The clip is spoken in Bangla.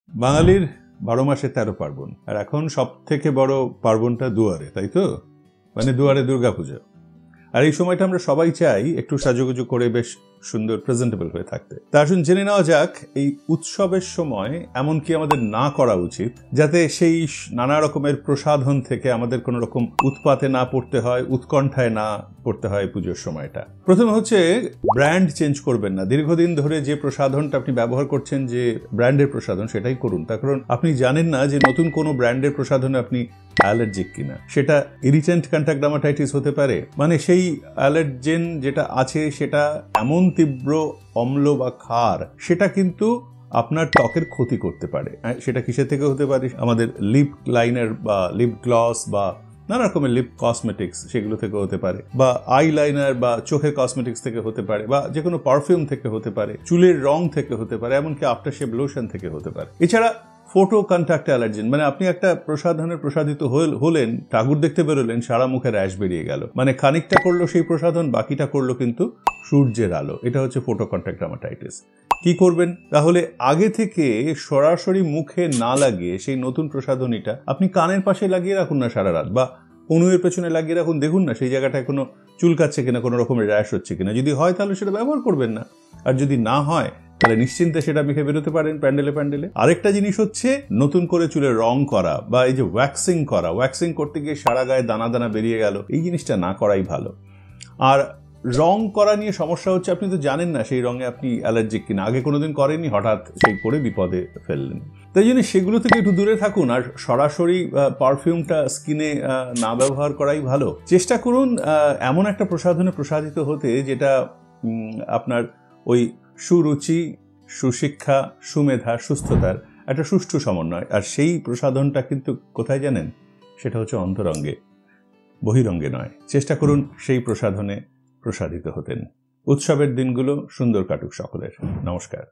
বাঙালির 12 মাসে 13 পার্বণ, আর এখন সব থেকে বড় পার্বণটা দুয়ারে, তাই তো? মানে দুয়ারে দুর্গাপুজো। আর এই সময়টা আমরা সবাই চাই একটু সাজুগুজু করে বেশ সুন্দর প্রেজেন্টেবল হয়ে থাকতে। তা আসুন জেনে নেওয়া যাক এই উৎসবের সময় এমন কি আমাদের না করা উচিত যাতে সেই নানা রকমের প্রসাধন থেকে আমাদের কোনো রকম উৎপাতে না পড়তে হয়, উৎকণ্ঠায় না পড়তে হয় পুজোর সময়টা। প্রথমে হচ্ছে ব্র্যান্ড চেঞ্জ করবেন না। দীর্ঘদিন ধরে যে প্রসাধনটা আপনি ব্যবহার করছেন, যে ব্র্যান্ডের প্রসাধন, সেটাই করুন। তার কারণ আপনি জানেন না যে নতুন কোনো ব্র্যান্ডের প্রসাধনে আপনি অ্যালার্জিক কিনা। সেটা ইরিটেন্ট কন্টাক্ট ডার্মাটাইটিস হতে পারে, মানে সেই অ্যালার্জেন যেটা আছে সেটা এমন তীব্র অম্ল বা ক্ষার, সেটা কিন্তু আপনার ত্বকের ক্ষতি করতে পারে। সেটা কিসের থেকে হতে পারে? আমাদের লিপ লাইনার বা লিপ গ্লস বা নানা রকমের লিপ কসমেটিক্স, সেগুলো থেকে হতে পারে, বা আই লাইনার বা চোখের কসমেটিক্স থেকে হতে পারে, বা যে কোনো পারফিউম থেকে হতে পারে, চুলের রং থেকে হতে পারে, এমনকি আফটার শেভ লোশন থেকে হতে পারে। এছাড়া ফোটো কন্ট্যাক্ট অ্যালার্জেন, মানে আপনি একটা প্রসাধনের প্রসাদিত হলেন, ঠাকুর দেখতে বেরোলেন, সারা মুখে র্যাশ বেরিয়ে গেল, মানে খানিকটা করলো সেই প্রসাধন, বাকিটা করলো কিন্তু সূর্যের আলো। এটা হচ্ছে ফোটো কন্ট্যাক্ট ডার্মাটাইটিস। কি করবেন তাহলে? আগে থেকে সরাসরি মুখে না লাগিয়ে সেই নতুন প্রসাধনীটা আপনি কানের পাশে লাগিয়ে রাখুন না সারা রাত, বা কনুয়ের পেছনে লাগিয়ে রাখুন, দেখুন না সেই জায়গাটায় কোনো চুলকাচ্ছে কিনা, কোনো রকমের র্যাশ হচ্ছে কিনা। যদি হয় তাহলে সেটা ব্যবহার করবেন না, আর যদি না হয় তাহলে নিশ্চিন্তে সেটা মেখে বেরোতে পারেন প্যান্ডেলে। আরেকটা জিনিস হচ্ছে নতুন করে চুলে রং করা, বা এই যে ওয়্যাক্সিং করা। ওয়্যাক্সিং করতে গিয়ে সারা গায়ে দানা দানা বেরিয়ে গেল, এই জিনিসটা না করাই ভালো। আর রং করা নিয়ে সমস্যা হচ্ছে আপনি তো জানেন না সেই রঙে আপনি অ্যালার্জিক কিনা, আগে কোনোদিন করেননি, হঠাৎ সেই করে বিপদে ফেললেন। তাই জন্য সেগুলো থেকে একটু দূরে থাকুন, আর সরাসরি পারফিউমটা স্কিনে না ব্যবহার করাই ভালো। চেষ্টা করুন এমন একটা প্রসাধনে প্রসাদিত হতে যেটা আপনার ওই সুরুচি, সুশিক্ষা, সুমেধা, সুস্থতার একটা সুষ্ঠু সমন্বয়। আর সেই প্রসাধনটা কিন্তু কোথায় জানেন? সেটা হচ্ছে অন্তরঙ্গে, বহিরঙ্গে নয়। চেষ্টা করুন সেই প্রসাধনে প্রসাদিত হতেন। উৎসবের দিনগুলো সুন্দর কাটুক সকলের। নমস্কার।